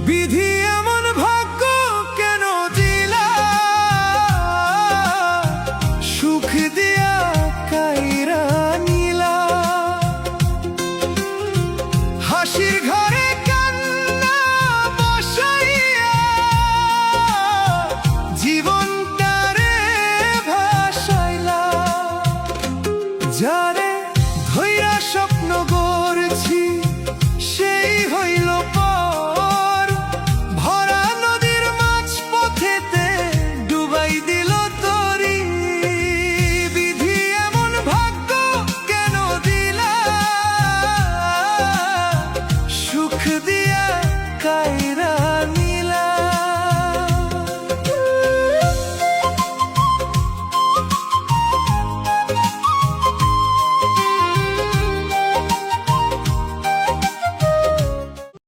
বিধি এমন ভাগ্য কেন দিলা, সুখ দিয়া কাইরা নিলা। হাসির ঘরে কান্না বসাইয়া জীবনটারে ভাসাইলা। যারে ধইরা স্বপ্ন গড়ছি সেই হইল পর, ভরা নদীর মাঝ পথেতে ডুবাই দিল তরি। বিধি এমন ভাগ্য কেন দিলা, সুখ দিয়া কাইরা